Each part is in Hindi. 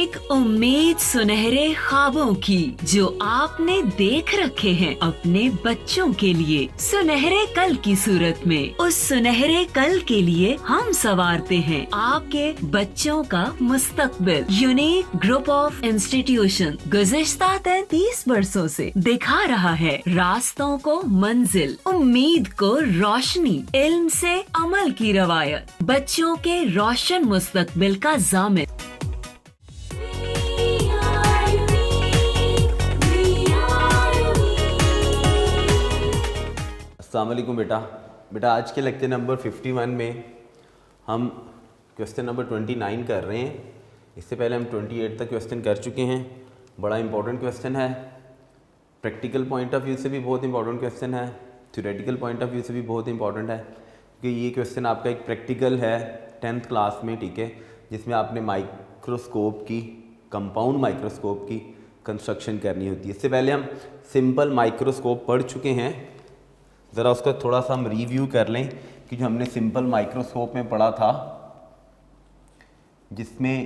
एक उम्मीद सुनहरे ख्वाबों की जो आपने देख रखे हैं अपने बच्चों के लिए, सुनहरे कल की सूरत में। उस सुनहरे कल के लिए हम संवारते हैं आपके बच्चों का मुस्तकबिल। यूनिक ग्रुप ऑफ इंस्टीट्यूशन गुज़िश्ता 33 वर्षों से दिखा रहा है रास्तों को मंजिल, उम्मीद को रोशनी, इल्म से अमल की रवायत, बच्चों के रोशन मुस्तकबिल का जामिन। अस्सलाम वालेकुम बेटा आज के लेक्चर नंबर 51 में हम क्वेश्चन नंबर 29 कर रहे हैं। इससे पहले हम 28 तक क्वेश्चन कर चुके हैं। बड़ा इंपॉर्टेंट क्वेश्चन है, प्रैक्टिकल पॉइंट ऑफ व्यू से भी बहुत इंपॉर्टेंट क्वेश्चन है, थ्योरेटिकल पॉइंट ऑफ व्यू से भी बहुत इंपॉर्टेंट है, क्योंकि ये क्वेश्चन आपका एक प्रैक्टिकल है 10th क्लास में, ठीक है, जिसमें आपने माइक्रोस्कोप की, कंपाउंड माइक्रोस्कोप की कंस्ट्रक्शन करनी होती है। इससे पहले हम सिंपल माइक्रोस्कोप पढ़ चुके हैं, ज़रा उसका थोड़ा सा हम रिव्यू कर लें कि जो हमने सिंपल माइक्रोस्कोप में पढ़ा था, जिसमें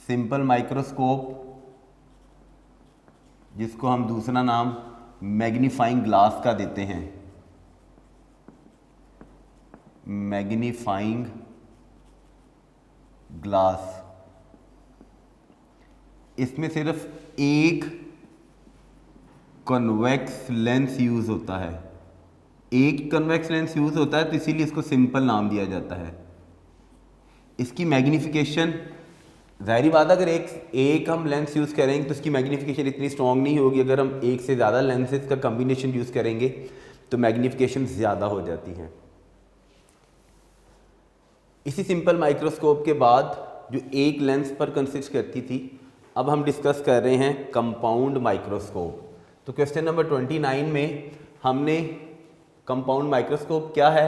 सिंपल माइक्रोस्कोप, जिसको हम दूसरा नाम मैग्नीफाइंग ग्लास का देते हैं, मैग्नीफाइंग ग्लास, इसमें सिर्फ एक कन्वेक्स लेंस यूज़ होता है, एक कन्वेक्स लेंस यूज़ होता है, तो इसीलिए इसको सिंपल नाम दिया जाता है। इसकी मैग्नीफिकेशन, ज़ाहिरी बात है, अगर एक हम लेंस यूज़ करेंगे तो इसकी मैग्नीफिकेशन इतनी स्ट्रॉन्ग नहीं होगी। अगर हम एक से ज़्यादा लेंसेज का कम्बिनेशन यूज़ करेंगे तो मैग्नीफिकेशन ज़्यादा हो जाती है। इसी सिंपल माइक्रोस्कोप के बाद जो एक लेंस पर कंसिस्ट करती थी, अब हम डिस्कस कर रहे हैं कंपाउंड माइक्रोस्कोप। तो क्वेश्चन नंबर 29 में हमने कंपाउंड माइक्रोस्कोप क्या है,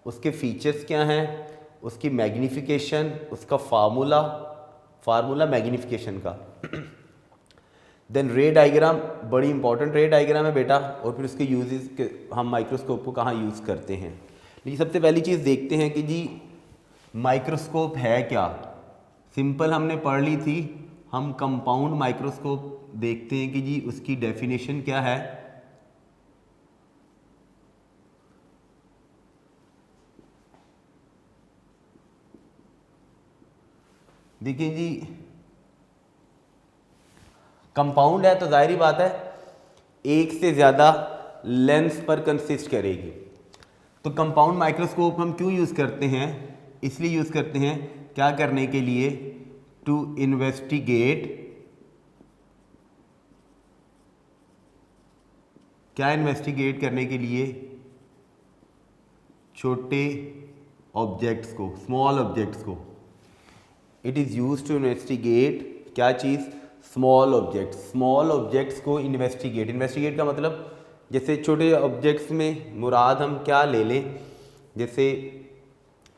उसके फीचर्स क्या हैं, उसकी मैग्नीफिकेशन, उसका फार्मूला मैग्नीफिकेशन का, देन रे डायग्राम, बड़ी इंपॉर्टेंट रे डायग्राम है बेटा, और फिर उसके यूजेस के, हम माइक्रोस्कोप को कहाँ यूज़ करते हैं। लेकिन सबसे पहली चीज़ देखते हैं कि जी माइक्रोस्कोप है क्या। सिंपल हमने पढ़ ली थी, हम कंपाउंड माइक्रोस्कोप देखते हैं कि जी उसकी डेफिनेशन क्या है। देखिए जी, कंपाउंड है तो जाहिर बात है एक से ज़्यादा लेंस पर कंसिस्ट करेगी। तो कंपाउंड माइक्रोस्कोप हम क्यों यूज़ करते हैं, इसलिए यूज़ करते हैं क्या करने के लिए, टू इन्वेस्टिगेट, क्या इन्वेस्टिगेट करने के लिए, छोटे ऑब्जेक्ट्स को, स्मॉल ऑब्जेक्ट्स को। It is use to investigate क्या चीज़, स्मॉल ऑब्जेक्ट्स को इन्वेस्टिगेट का मतलब, जैसे छोटे ऑब्जेक्ट्स में मुराद हम क्या ले लें, जैसे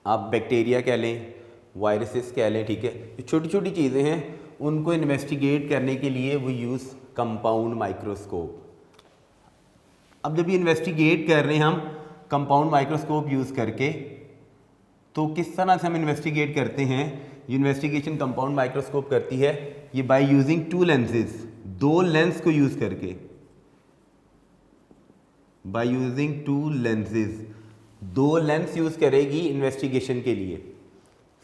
आप बैक्टीरिया कह लें, वायरसेस कह लें, ठीक है, जो छोटी छोटी चीज़ें हैं उनको इन्वेस्टिगेट करने के लिए वो यूज़ कंपाउंड माइक्रोस्कोप। अब जब ये इन्वेस्टिगेट कर रहे हैं हम कंपाउंड माइक्रोस्कोप यूज़ करके, तो किस तरह से हम इन्वेस्टिगेट करते हैं, इन्वेस्टिगेशन कंपाउंड माइक्रोस्कोप करती है ये बाय यूजिंग टू लेंसेज, दो लेंस को यूज़ करके, बाय यूजिंग टू लेंसेज, दो लेंस यूज़ करेगी इन्वेस्टिगेशन के लिए।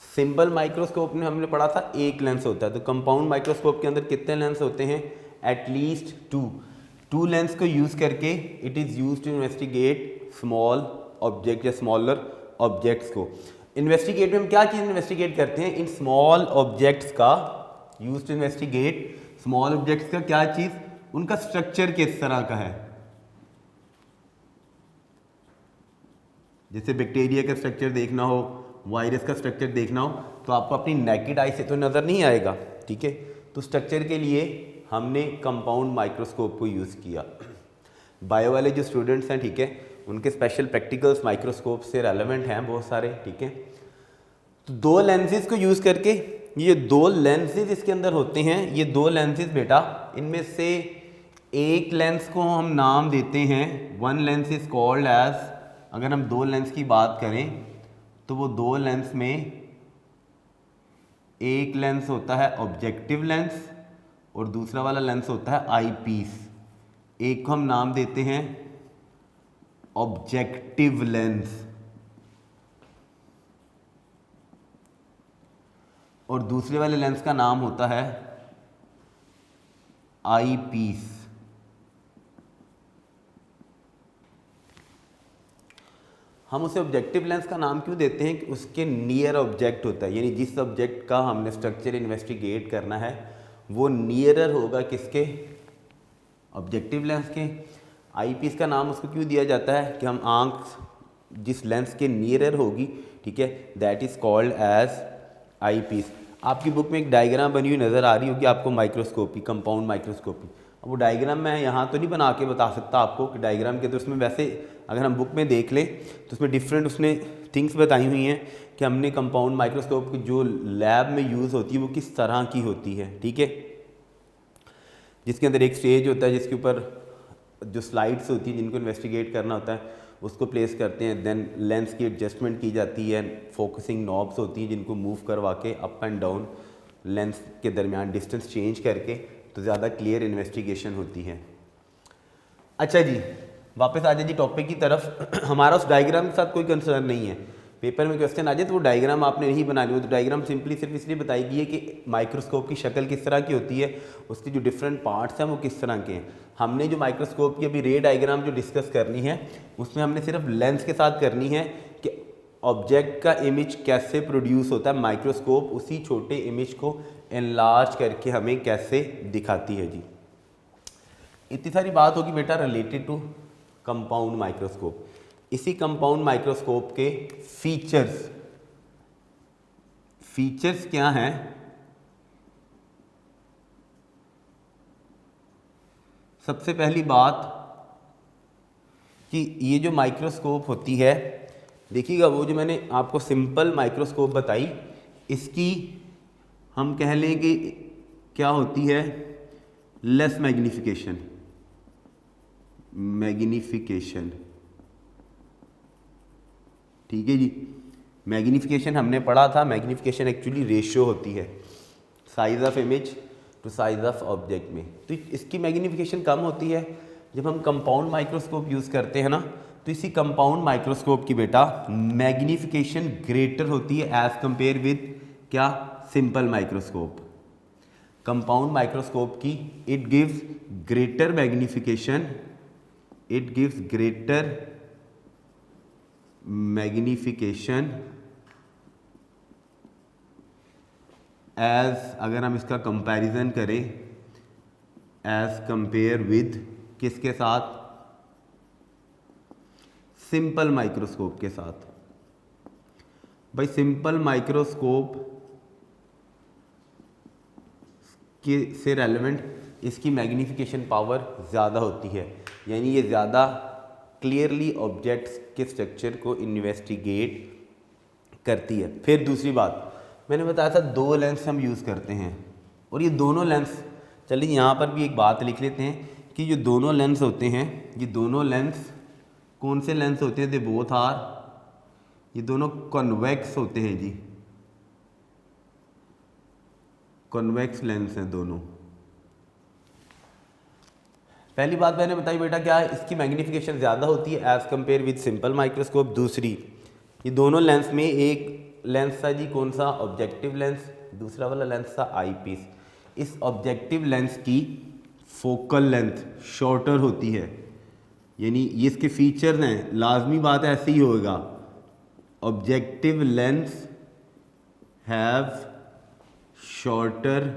सिंपल माइक्रोस्कोप में हमने पढ़ा था एक लेंस होता है, तो कंपाउंड माइक्रोस्कोप के अंदर कितने लेंस होते हैं, एटलीस्ट टू लेंस को यूज़ करके it is use to investigate small object या स्मॉलर ऑब्जेक्ट्स को। इन्वेस्टिगेट में हम क्या चीज़ इन्वेस्टिगेट करते हैं, इन स्मॉल ऑब्जेक्ट्स का, use to investigate small objects का क्या चीज़, उनका स्ट्रक्चर किस तरह का है। जैसे बैक्टीरिया का स्ट्रक्चर देखना हो, वायरस का स्ट्रक्चर देखना हो, तो आपको अपनी नेकेड आई से तो नज़र नहीं आएगा, ठीक है, तो स्ट्रक्चर के लिए हमने कंपाउंड माइक्रोस्कोप को यूज़ किया। बायो वाले जो स्टूडेंट्स हैं, ठीक है, उनके स्पेशल प्रैक्टिकल्स माइक्रोस्कोप से रेलेवेंट हैं बहुत सारे, ठीक है। तो दो लेंसेज को यूज़ करके, ये दो लेंसेज इसके अंदर होते हैं, ये दो लेंसेज बेटा, इनमें से एक लेंस को हम नाम देते हैं, one lens is called as, अगर हम दो लेंस की बात करें तो वो दो लेंस में एक लेंस होता है ऑब्जेक्टिव लेंस और दूसरा वाला लेंस होता है आई पीस। एक को हम नाम देते हैं ऑब्जेक्टिव लेंस और दूसरे वाले लेंस का नाम होता है आई पीस। हम उसे ऑब्जेक्टिव लेंस का नाम क्यों देते हैं कि उसके नियर ऑब्जेक्ट होता है, यानी जिस ऑब्जेक्ट का हमने स्ट्रक्चर इन्वेस्टिगेट करना है वो नियरर होगा किसके, ऑब्जेक्टिव लेंस के। आई पीस का नाम उसको क्यों दिया जाता है कि हम आंख जिस लेंस के नियरर होगी, ठीक है, that is called as eye piece. आपकी बुक में एक डायग्राम बनी हुई नज़र आ रही होगी आपको माइक्रोस्कोपी, कंपाउंड माइक्रोस्कोपी। अब वो डायग्राम मैं यहाँ तो नहीं बना के बता सकता आपको कि डायग्राम के, तो उसमें वैसे अगर हम बुक में देख लें तो उसमें डिफरेंट उसने थिंग्स बताई हुई हैं कि हमने कंपाउंड माइक्रोस्कोप की जो लैब में यूज़ होती है वो किस तरह की होती है, ठीक है, जिसके अंदर एक स्टेज होता है जिसके ऊपर जो स्लाइड्स होती हैं जिनको इन्वेस्टिगेट करना होता है उसको प्लेस करते हैं, देन लेंस की एडजस्टमेंट की जाती है, फोकसिंग नॉब्स होती हैं जिनको मूव करवा के अप एंड डाउन लेंस के दरमियान डिस्टेंस चेंज करके तो ज़्यादा क्लियर इन्वेस्टिगेशन होती है। अच्छा जी, वापस आ जाए जी टॉपिक की तरफ। हमारा उस डायग्राम के साथ कोई कंसर्न नहीं है, पेपर में क्वेश्चन आ जाए तो वो डायग्राम आपने नहीं बना लिया, तो डायग्राम सिंपली सिर्फ इसलिए बताई गई है कि माइक्रोस्कोप की शक्ल किस तरह की होती है, उसके जो डिफरेंट पार्ट्स हैं वो किस तरह के हैं। हमने जो माइक्रोस्कोप की अभी रे डायग्राम जो डिस्कस करनी है उसमें हमने सिर्फ लेंस के साथ करनी है कि ऑब्जेक्ट का इमेज कैसे प्रोड्यूस होता है, माइक्रोस्कोप उसी छोटे इमेज को एनलार्ज करके हमें कैसे दिखाती है जी। इतनी सारी बात होगी बेटा रिलेटेड टू कंपाउंड माइक्रोस्कोप। इसी कंपाउंड माइक्रोस्कोप के फीचर्स क्या हैं, सबसे पहली बात कि ये जो माइक्रोस्कोप होती है, देखिएगा वो जो मैंने आपको सिंपल माइक्रोस्कोप बताई इसकी हम कह लें कि क्या होती है, लेस मैग्नीफिकेशन, ठीक है जी। मैग्नीफिकेशन हमने पढ़ा था, मैग्नीफिकेशन एक्चुअली रेशियो होती है size of image to size of object में। तो इसकी मैग्नीफिकेशन कम होती है जब हम कंपाउंड माइक्रोस्कोप यूज़ करते हैं ना, तो इसी कंपाउंड माइक्रोस्कोप की बेटा मैग्नीफिकेशन ग्रेटर होती है एज कंपेयर विद क्या, सिंपल माइक्रोस्कोप। कंपाउंड माइक्रोस्कोप की it gives greater magnification, it gives greater magnification as, अगर हम इसका कंपैरिजन करें एज कंपेयर विद किसके साथ, सिंपल माइक्रोस्कोप के साथ। भाई सिंपल माइक्रोस्कोप के से रेलेवेंट इसकी मैग्नीफिकेशन पावर ज़्यादा होती है, यानी ये ज़्यादा क्लियरली ऑब्जेक्ट्स के स्ट्रक्चर को इन्वेस्टिगेट करती है। फिर दूसरी बात मैंने बताया था, दो लेंस हम यूज़ करते हैं और ये दोनों लेंस, चलिए यहाँ पर भी एक बात लिख लेते हैं कि जो दोनों लेंस होते हैं, ये दोनों लेंस कौन से लेंस होते हैं, दे बोथ आर, ये दोनों कॉन्वेक्स होते हैं जी, कॉन्वेक्स लेंस हैं दोनों। पहली बात मैंने बताई बेटा क्या है, इसकी मैग्नीफिकेशन ज़्यादा होती है as compare with simple microscope. दूसरी, ये दोनों लेंस में एक लेंस था जी कौन सा, ऑब्जेक्टिव लेंस, दूसरा वाला लेंस था आई पीस। इस ऑब्जेक्टिव लेंस की फोकल लेंथ शॉर्टर होती है, यानी ये इसके फीचर्स हैं, लाजमी बात है ऐसे ही होगा, objective lens have shorter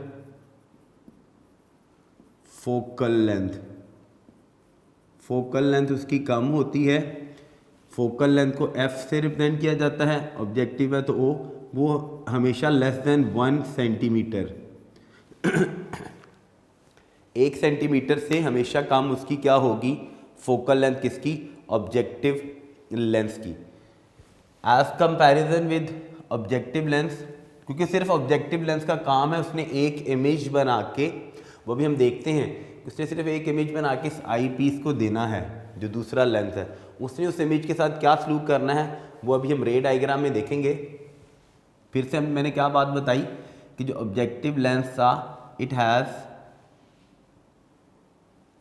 focal length, focal length उसकी कम होती है, फोकल लेंथ को f से रिप्रेजेंट किया जाता है, ऑब्जेक्टिव है तो o, वो हमेशा लेस देन 1 सेंटीमीटर, 1 सेंटीमीटर से हमेशा कम उसकी क्या होगी, फोकल लेंथ किसकी, ऑब्जेक्टिव लेंस की। As comparison with objective lens, क्योंकि सिर्फ ऑब्जेक्टिव लेंस का काम है उसने एक इमेज बना के, वो भी हम देखते हैं उसने सिर्फ एक इमेज बना के इस आई पीस को देना है, जो दूसरा लेंस है उसने उस इमेज के साथ क्या सलूक करना है वो अभी हम रे डायग्राम में देखेंगे। फिर से मैंने क्या बात बताई कि जो ऑब्जेक्टिव लेंस था it has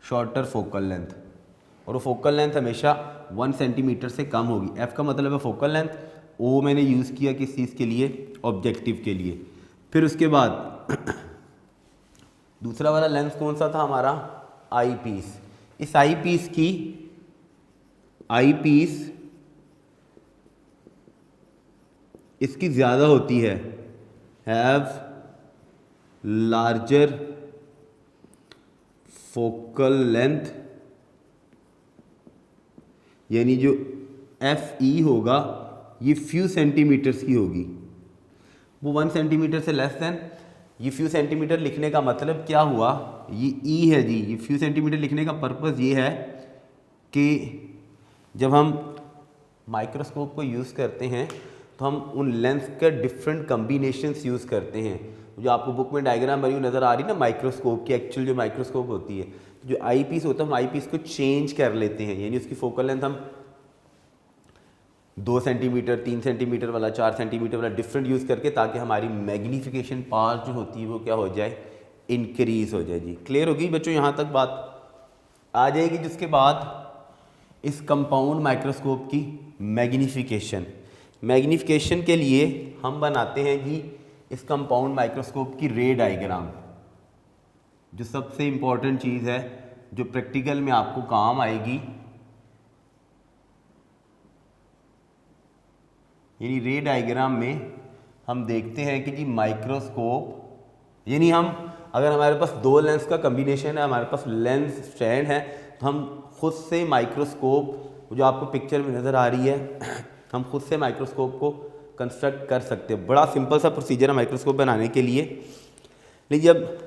shorter focal length, और वो फोकल लेंथ हमेशा 1 सेंटीमीटर से कम होगी। एफ का मतलब है फोकल लेंथ, ओ मैंने यूज़ किया किस चीज़ के लिए, ऑब्जेक्टिव के लिए। फिर उसके बाद दूसरा वाला लेंस कौन सा था हमारा, आई पीस। इस आई पीस इसकी ज़्यादा होती है, हैव लार्जर फोकल लेंथ, यानी जो एफ ई होगा ये फ्यू सेंटीमीटर्स की होगी, वो 1 सेंटीमीटर से लेस देन। ये फ्यू सेंटीमीटर लिखने का मतलब क्या हुआ, ये ई है जी, ये फ्यू सेंटीमीटर लिखने का पर्पस ये है कि जब हम माइक्रोस्कोप को यूज़ करते हैं तो हम उन लेंस के डिफरेंट कम्बिनेशंस यूज़ करते हैं। जो आपको बुक में डायग्राम बनी हुई नज़र आ रही है ना माइक्रोस्कोप की, एक्चुअल जो माइक्रोस्कोप होती है, जो आई पीस होता है हम आई पीस को चेंज कर लेते हैं, यानी उसकी फोकल लेंथ हम 2 सेंटीमीटर 3 सेंटीमीटर वाला 4 सेंटीमीटर वाला डिफरेंट यूज़ करके, ताकि हमारी मैग्नीफिकेशन पावर जो होती है वो क्या हो जाए, इंक्रीज़ हो जाए जी। क्लियर होगी बच्चों, यहाँ तक बात आ जाएगी। जिसके बाद इस कंपाउंड माइक्रोस्कोप की मैग्नीफिकेशन के लिए हम बनाते हैं जी इस कंपाउंड माइक्रोस्कोप की रे डायग्राम, जो सबसे इम्पॉर्टेंट चीज़ है जो प्रैक्टिकल में आपको काम आएगी। यानी रे डायग्राम में हम देखते हैं कि जी माइक्रोस्कोप, यानी हम अगर हमारे पास 2 लेंस का कम्बिनेशन है, हमारे पास लेंस स्टैंड है, तो हम खुद से माइक्रोस्कोप जो आपको पिक्चर में नज़र आ रही है हम खुद से माइक्रोस्कोप को कंस्ट्रक्ट कर सकते हैं। बड़ा सिंपल सा प्रोसीजर है माइक्रोस्कोप बनाने के लिए। लेकिन जब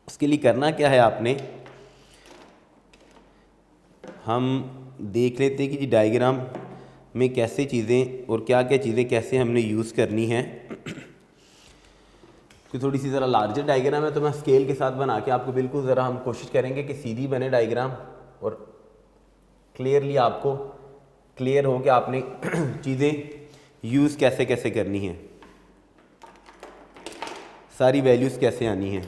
उसके लिए करना क्या है आपने, हम देख लेते हैं कि जी डायग्राम में कैसे चीज़ें और क्या क्या चीज़ें कैसे हमने यूज़ करनी है। कि थोड़ी सी ज़रा लार्जर डायग्राम है तो मैं स्केल के साथ बना के आपको बिल्कुल ज़रा हम कोशिश करेंगे कि सीधी बने डायग्राम, और क्लियरली आपको क्लियर हो कि आपने चीज़ें यूज़ कैसे कैसे करनी है, सारी वैल्यूज़ कैसे आनी है।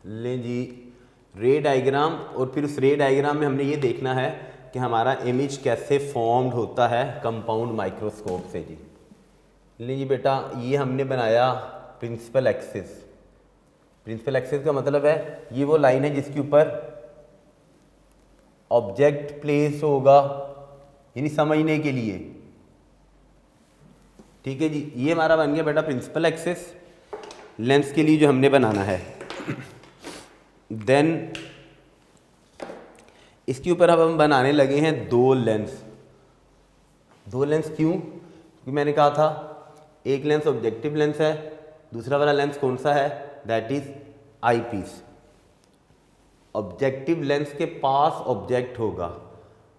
लें जी रे डायग्राम, और फिर उस रे डायग्राम में हमने ये देखना है कि हमारा इमेज कैसे फॉर्म्ड होता है कंपाउंड माइक्रोस्कोप से जी। लें जी बेटा, ये हमने बनाया प्रिंसिपल एक्सिस। प्रिंसिपल एक्सिस का मतलब है ये वो लाइन है जिसके ऊपर ऑब्जेक्ट प्लेस होगा, यानी समझने के लिए। ठीक है जी, ये हमारा बन गया बेटा प्रिंसिपल एक्सिस लेंस के लिए जो हमने बनाना है। देन इसके ऊपर अब हम बनाने लगे हैं 2 लेंस। 2 लेंस क्यों? क्योंकि मैंने कहा था एक लेंस ऑब्जेक्टिव लेंस है, दूसरा वाला लेंस कौन सा है, that is eye piece. Objective lens के पास ऑब्जेक्ट होगा,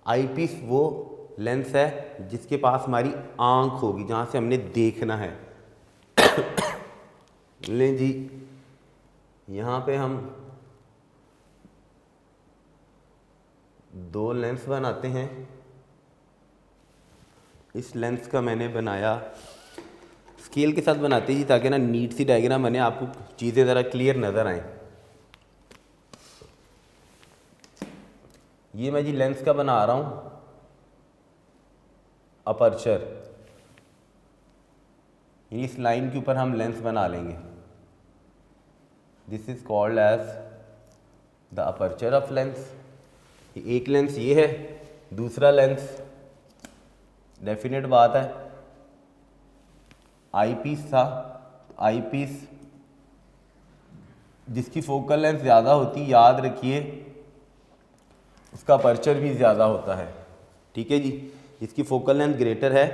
आई पीस वो लेंस है जिसके पास हमारी आंख होगी, जहाँ से हमने देखना है। लें जी, यहाँ पे हम 2 लेंस बनाते हैं। इस लेंस का मैंने बनाया स्केल के साथ बनाते हैं जी, ताकि ना नीट सी डायग्राम बने, आपको चीज़ें ज़रा क्लियर नज़र आएँ। ये मैं जी लेंस का बना रहा हूँ अपर्चर, इस लाइन के ऊपर हम लेंस बना लेंगे। This is called as the aperture of lens. एक लेंस ये है, दूसरा लेंस डेफिनेट बात है आई पीस था। आई पीस जिसकी फोकल लेंथ ज़्यादा होती, याद रखिए उसका अपर्चर भी ज़्यादा होता है। ठीक है जी, जिसकी फोकल लेंथ ग्रेटर है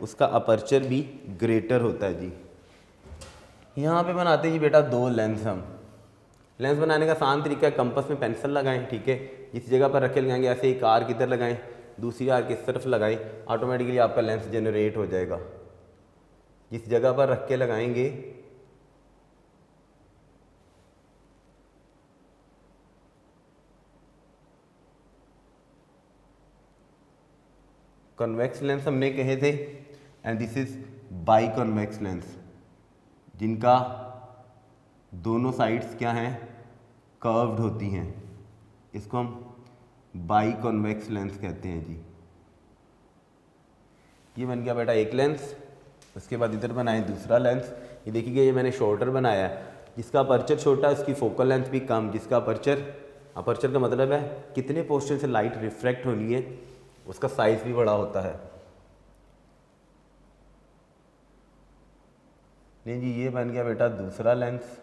उसका अपर्चर भी ग्रेटर होता है जी। यहाँ पे बनाते हैं जी बेटा 2 लेंस। हम लेंस बनाने का आसान तरीका है, कंपस में पेंसिल लगाएं। ठीक है, जिस जगह पर रखे लगाएंगे, ऐसे एक आर्क इधर लगाएं, दूसरी आर्क इस तरफ लगाएं, ऑटोमेटिकली आपका लेंस जनरेट हो जाएगा। जिस जगह पर रख के लगाएंगे कन्वेक्स लेंस हमने कहे थे, and this is by convex lens, जिनका दोनों साइड्स क्या हैं, कर्व्ड होती हैं। इसको हम बाई कॉन्वेक्स लेंस कहते हैं जी। ये बन गया बेटा एक लेंस। उसके बाद इधर बनाए दूसरा लेंस। ये देखिएगा ये मैंने शॉर्टर बनाया है, जिसका अपर्चर छोटा है उसकी फोकल लेंथ भी कम, जिसका अपर्चर का मतलब है कितने पोर्शन से लाइट रिफ्रैक्ट होनी है, उसका साइज भी बड़ा होता है। नहीं जी, ये बन गया बेटा दूसरा लेंस।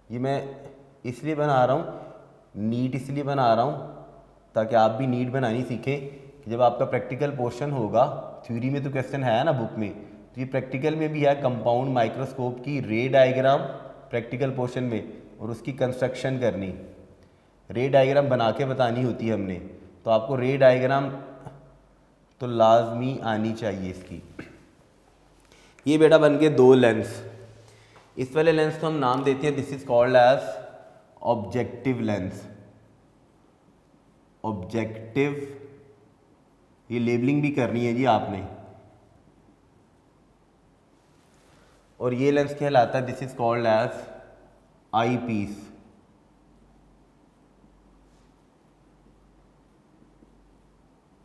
ये मैं इसलिए बना रहा हूँ, नीट इसलिए बना रहा हूँ ताकि आप भी नीट बनानी सीखें कि जब आपका प्रैक्टिकल पोर्शन होगा, थ्योरी में तो क्वेश्चन है ना बुक में, तो ये प्रैक्टिकल में भी है कंपाउंड माइक्रोस्कोप की रे डायग्राम प्रैक्टिकल पोर्शन में, और उसकी कंस्ट्रक्शन करनी, रे डायग्राम बना के बतानी होती है हमने। तो आपको रे डायग्राम तो लाजमी आनी चाहिए इसकी। ये बेटा बन के दो लेंस। इस वाले लेंस को हम नाम देते हैं, this is called as objective lens. Objective, ये लेबलिंग भी करनी है जी आपने। और ये लेंस कहलाता है, this is called as eye piece.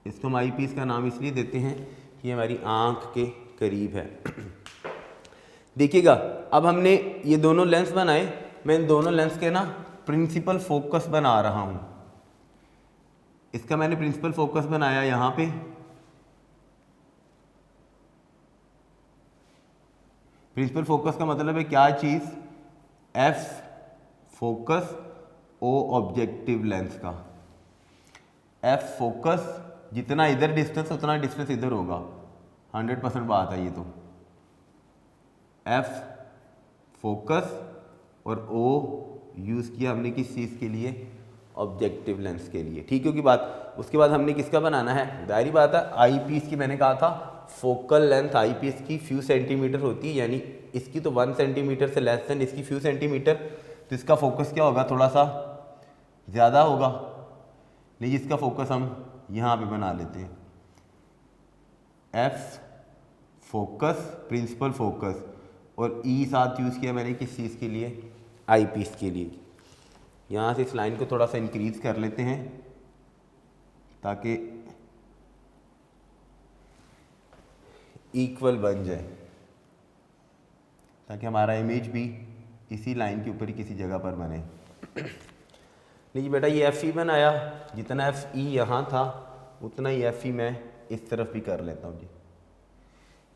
इसको हम आई पीस का नाम इसलिए देते हैं कि ये हमारी आंख के करीब है। देखिएगा अब हमने ये दोनों लेंस बनाए, मैं इन दोनों लेंस के ना प्रिंसिपल फोकस बना रहा हूं। इसका मैंने प्रिंसिपल फोकस बनाया यहां पे, प्रिंसिपल फोकस का मतलब है क्या चीज, एफ फोकस ओ ऑब्जेक्टिव लेंस का। एफ फोकस, जितना इधर डिस्टेंस उतना डिस्टेंस इधर होगा, 100% बात है ये तो। एफ फोकस और ओ यूज़ किया हमने किस चीज़ के लिए, ऑब्जेक्टिव लेंस के लिए। ठीक है की बात। उसके बाद हमने किसका बनाना है, दायरी बात है आई पीस की। मैंने कहा था फोकल लेंथ आई पीस की फ्यू सेंटीमीटर होती है, यानी इसकी तो 1 सेंटीमीटर से लेस देन इसकी फ्यू सेंटीमीटर। तो इसका फोकस क्या होगा, थोड़ा सा ज़्यादा होगा। नहीं, इसका फोकस हम यहाँ पे बना लेते हैं, एफ फोकस प्रिंसिपल फोकस, और ई साथ यूज़ किया मैंने किस चीज़ के लिए, आई पीस के लिए। यहाँ से इस लाइन को थोड़ा सा इंक्रीज कर लेते हैं ताकि इक्वल बन जाए, ताकि हमारा इमेज भी इसी लाइन के ऊपर ही किसी जगह पर बने। लीजिए बेटा ये एफ ई बनाया, जितना एफ ई यहाँ था उतना ही एफ ई मैं इस तरफ भी कर लेता हूँ जी।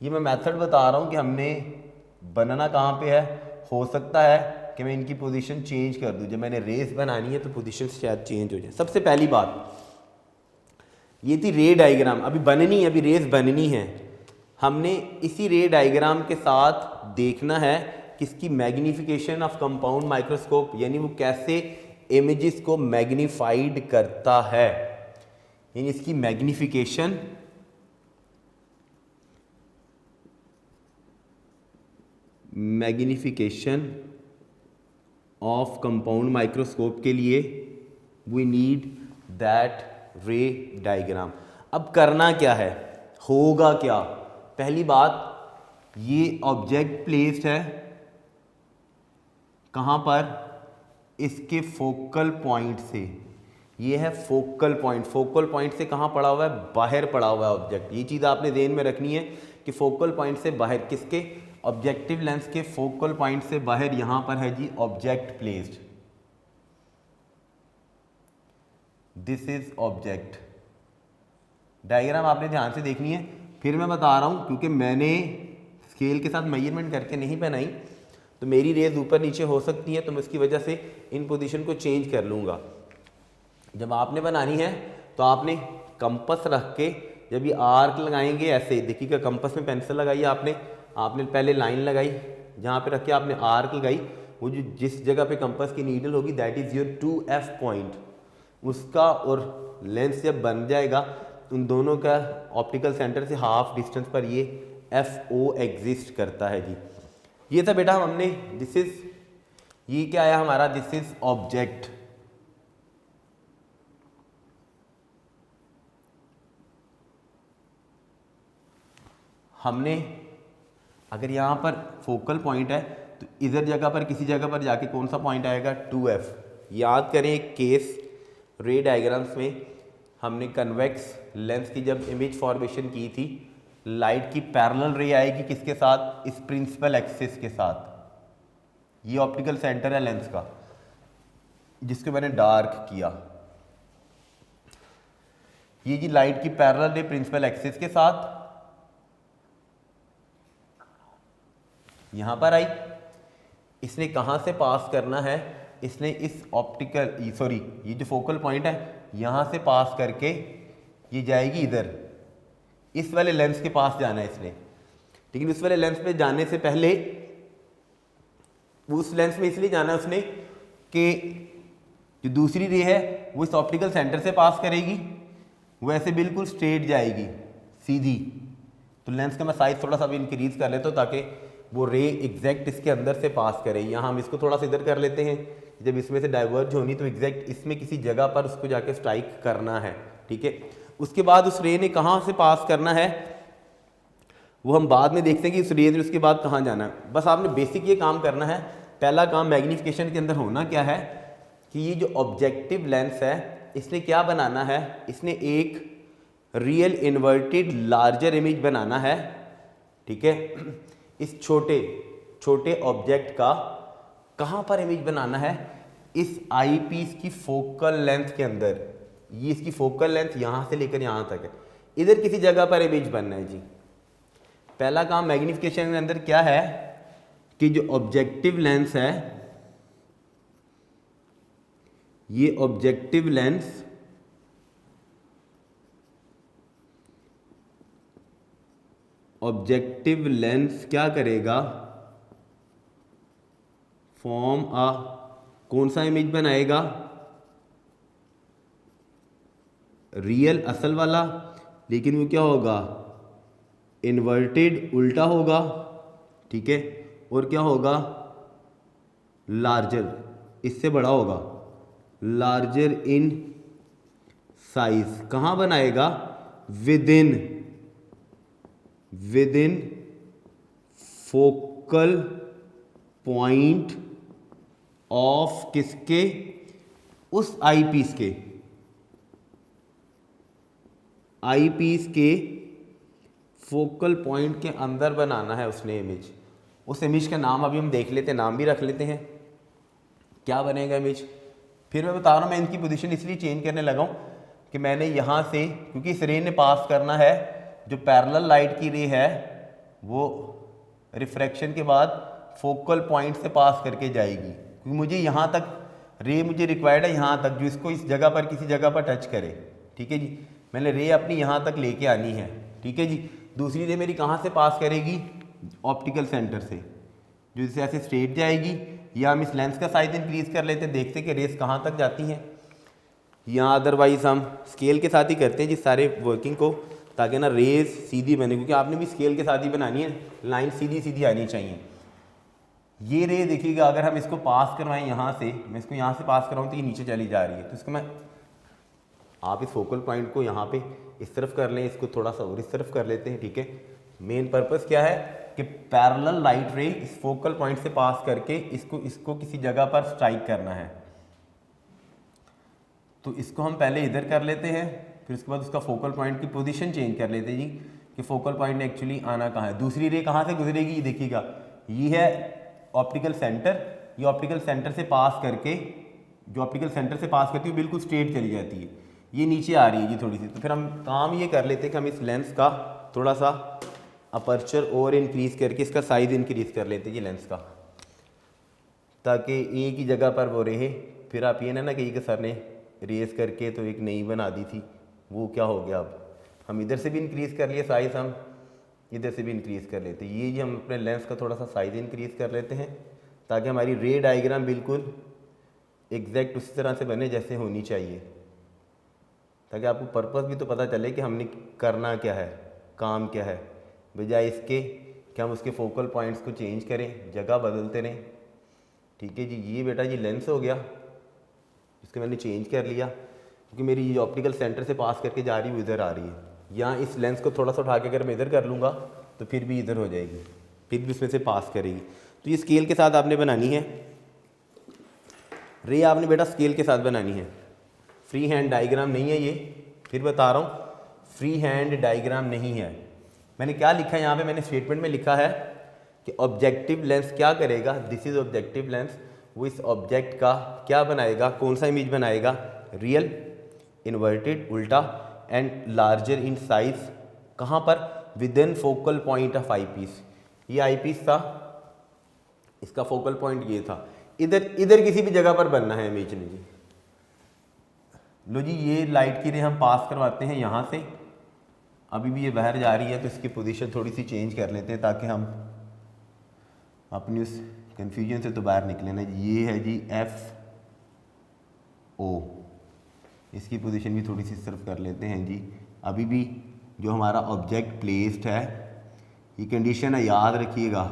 ये मैं मेथड बता रहा हूँ कि हमने बनना कहाँ पे है। हो सकता है कि मैं इनकी पोजीशन चेंज कर दूँ, जब मैंने रेस बनानी है तो पोजीशन शायद चेंज हो जाए। सबसे पहली बात ये थी रे डायग्राम, अभी बननी है, अभी रेस बननी है। हमने इसी रे डायग्राम के साथ देखना है कि इसकी मैग्नीफिकेशन ऑफ कंपाउंड माइक्रोस्कोप, यानी वो कैसे इमेजेस को मैग्नीफाइड करता है, यानी इसकी मैग्नीफिकेशन ऑफ कंपाउंड माइक्रोस्कोप के लिए we need that ray diagram. अब करना क्या है, होगा क्या, पहली बात ये ऑब्जेक्ट प्लेस्ड है कहाँ पर, इसके फोकल पॉइंट से। ये है फोकल पॉइंट, फोकल पॉइंट से कहाँ पड़ा हुआ है, बाहर पड़ा हुआ है ऑब्जेक्ट। ये चीज़ आपने ध्यान में रखनी है कि फोकल पॉइंट से बाहर, किसके, ऑब्जेक्टिव लेंस के फोकल पॉइंट से बाहर यहाँ पर है जी object placed. This is object. Diagram आपने ध्यान से देखनी है, फिर मैं बता रहा हूँ क्योंकि मैंने स्केल के साथ मेजरमेंट करके नहीं बनाई तो मेरी रेज ऊपर नीचे हो सकती है, तो मैं उसकी वजह से इन पोजीशन को चेंज कर लूँगा। जब आपने बनानी है तो आपने कंपस रख के जब ये आर्क लगाएंगे ऐसे, देखिएगा कंपस में पेंसिल लगाई आपने पहले लाइन लगाई, जहाँ पे रख के आपने आर्क लगाई, वो जो जिस जगह पे कंपस की नीडल होगी that is your 2F point, उसका और लेंस जब बन जाएगा उन दोनों का ऑप्टिकल सेंटर से हाफ डिस्टेंस पर ये FO एग्जिस्ट करता है जी। ये था बेटा हमने, दिस इज, ये क्या आया हमारा, दिस इज ऑब्जेक्ट। हमने अगर यहाँ पर फोकल पॉइंट है तो इधर जगह पर किसी जगह पर जाके कौन सा पॉइंट आएगा 2F। याद करें एक केस रे डायग्राम्स में हमने कन्वेक्स लेंस की जब इमेज फॉर्मेशन की थी, लाइट की पैरेलल रे आएगी किसके साथ, इस प्रिंसिपल एक्सिस के साथ। ये ऑप्टिकल सेंटर है लेंस का जिसको मैंने डार्क किया। ये जी लाइट की पैरेलल रे प्रिंसिपल एक्सिस के साथ यहां पर आई। इसने कहां से पास करना है, इसने इस ऑप्टिकल सॉरी ये जो फोकल पॉइंट है यहां से पास करके ये जाएगी इधर, इस वाले लेंस के पास जाना है इसने। लेकिन उस वाले लेंस पे जाने से पहले उस लेंस में इसलिए जाना है उसने कि जो दूसरी रे है वो इस ऑप्टिकल सेंटर से पास करेगी, वो ऐसे बिल्कुल स्ट्रेट जाएगी सीधी। तो लेंस का मैं साइज थोड़ा सा भी इंक्रीज कर लेता हूँ ताकि वो रे एग्जैक्ट इसके अंदर से पास करे। यहाँ हम इसको थोड़ा सा इधर कर लेते हैं, जब इसमें से डाइवर्ज होनी तो एग्जैक्ट इसमें किसी जगह पर उसको जाके स्ट्राइक करना है, ठीक है। उसके बाद उस रे ने कहाँ से पास करना है वो हम बाद में देखते हैं कि उस रे ने उसके बाद कहाँ जाना है। बस आपने बेसिक ये काम करना है। पहला काम मैग्नीफिकेशन के अंदर होना क्या है कि ये जो ऑब्जेक्टिव लेंस है इसने क्या बनाना है, इसने एक रियल इन्वर्टेड लार्जर इमेज बनाना है, ठीक है। इस छोटे छोटे ऑब्जेक्ट का कहाँ पर इमेज बनाना है, इस आई पीस की फोकल लेंथ के अंदर। ये इसकी फोकल लेंथ यहाँ से लेकर यहाँ तक है, इधर किसी जगह पर इमेज बनना है जी। पहला काम मैग्नीफिकेशन के अंदर क्या है कि जो ऑब्जेक्टिव लेंस है, ये ऑब्जेक्टिव लेंस क्या करेगा, फॉर्म आ कौन सा इमेज बनाएगा, रियल असल वाला, लेकिन वो क्या होगा इन्वर्टेड उल्टा होगा, ठीक है। और क्या होगा लार्जर, इससे बड़ा होगा, लार्जर इन साइज। कहाँ बनाएगा, with in focal point of किसके, उस आई पीस के फोकल पॉइंट के अंदर बनाना है उसने इमेज। उस इमेज का नाम अभी हम देख लेते हैं, नाम भी रख लेते हैं, क्या बनेगा इमेज। फिर मैं बता रहा हूँ, मैं इनकी पोजीशन इसलिए चेंज करने लगा हूँ कि मैंने यहाँ से, क्योंकि इस रे ने पास करना है, जो पैरेलल लाइट की रे है वो रिफ्रैक्शन के बाद फोकल पॉइंट से पास करके जाएगी, क्योंकि मुझे यहाँ तक रे मुझे रिक्वायर्ड है, यहाँ तक जो इसको इस जगह पर किसी जगह पर टच करे, ठीक है जी। मैंने रे अपनी यहाँ तक लेके आनी है, ठीक है जी। दूसरी रे मेरी कहाँ से पास करेगी, ऑप्टिकल सेंटर से, जो इससे ऐसे स्ट्रेट जाएगी। या हम इस लेंस का साइज इंक्रीज कर लेते हैं, देखते हैं कि रेस कहाँ तक जाती हैं। यहाँ अदरवाइज हम स्केल के साथ ही करते हैं जिस सारे वर्किंग को, ताकि ना रेस सीधी बने, क्योंकि आपने भी स्केल के साथ ही बनानी है, लाइन सीधी सीधी आनी चाहिए। ये रे देखिएगा, अगर हम इसको पास करवाएं यहाँ से, मैं इसको यहाँ से पास कराऊँ तो ये नीचे चली जा रही है, तो इसको मैं, आप इस फोकल पॉइंट को यहाँ पे इस तरफ कर लें, इसको थोड़ा सा और इस तरफ कर लेते हैं, ठीक है। मेन पर्पस क्या है कि पैरेलल लाइट रे इस फोकल पॉइंट से पास करके इसको किसी जगह पर स्ट्राइक करना है। तो इसको हम पहले इधर कर लेते हैं, फिर उसके बाद उसका फोकल पॉइंट की पोजीशन चेंज कर लेते हैं जी, कि फोकल पॉइंट ने एक्चुअली आना कहाँ है। दूसरी रे कहाँ से गुजरेगी, देखिएगा ये है ऑप्टिकल सेंटर, ये ऑप्टिकल सेंटर से पास करके, जो ऑप्टिकल सेंटर से पास करती है बिल्कुल स्ट्रेट चली जाती है, ये नीचे आ रही है जी थोड़ी सी। तो फिर हम काम ये कर लेते हैं कि हम इस लेंस का थोड़ा सा अपर्चर और इंक्रीज करके इसका साइज इंक्रीज कर लेते हैं जी लेंस का, ताकि एक ही जगह पर वो रहे। फिर आप ये ना कि ये सर ने रेस करके तो एक नई बना दी थी, वो क्या हो गया। अब हम इधर से भी इंक्रीज़ कर लिए साइज़, हम इधर से भी इंक्रीज़ कर लेते हैं। ये हम अपने लेंस का थोड़ा सा साइज़ इंक्रीज़ कर लेते हैं, ताकि हमारी रे डायग्राम बिल्कुल एग्जैक्ट उसी तरह से बने जैसे होनी चाहिए, ताकि आपको पर्पस भी तो पता चले कि हमने करना क्या है, काम क्या है, बजाय इसके कि हम उसके फोकल पॉइंट्स को चेंज करें, जगह बदलते रहें। ठीक है जी, ये बेटा जी लेंस हो गया, इसको मैंने चेंज कर लिया, क्योंकि मेरी ये ऑप्टिकल सेंटर से पास करके जा रही है, इधर आ रही है। यहाँ इस लेंस को थोड़ा सा उठा के अगर मैं इधर कर लूँगा तो फिर भी इधर हो जाएगी, फिर भी उसमें से पास करेगी। तो ये स्केल के साथ आपने बनानी है, रे आपने बेटा स्केल के साथ बनानी है। फ्री हैंड डायग्राम नहीं है ये, फिर बता रहा हूँ फ्री हैंड डायग्राम नहीं है। मैंने क्या लिखा है यहाँ पे, मैंने स्टेटमेंट में लिखा है कि ऑब्जेक्टिव लेंस क्या करेगा, दिस इज ऑब्जेक्टिव लेंस, वो इस ऑब्जेक्ट का क्या बनाएगा, कौन सा इमेज बनाएगा, रियल, इन्वर्टेड, उल्टा, एंड लार्जर इन साइज। कहाँ पर, within focal point of eye piece. ये आई पीस था, इसका फोकल पॉइंट ये था, इधर किसी भी जगह पर बनना है इमेज ने जी। लो जी, ये लाइट की रे हम पास करवाते हैं यहाँ से, अभी भी ये बाहर जा रही है तो इसकी पोजीशन थोड़ी सी चेंज कर लेते हैं ताकि हम अपनी उस कन्फ्यूजन से तो बाहर निकले ना। ये है जी FO, इसकी पोजीशन भी थोड़ी सी सिर्फ कर लेते हैं जी। अभी भी जो हमारा ऑब्जेक्ट प्लेस्ड है, ये कंडीशन है, याद रखिएगा,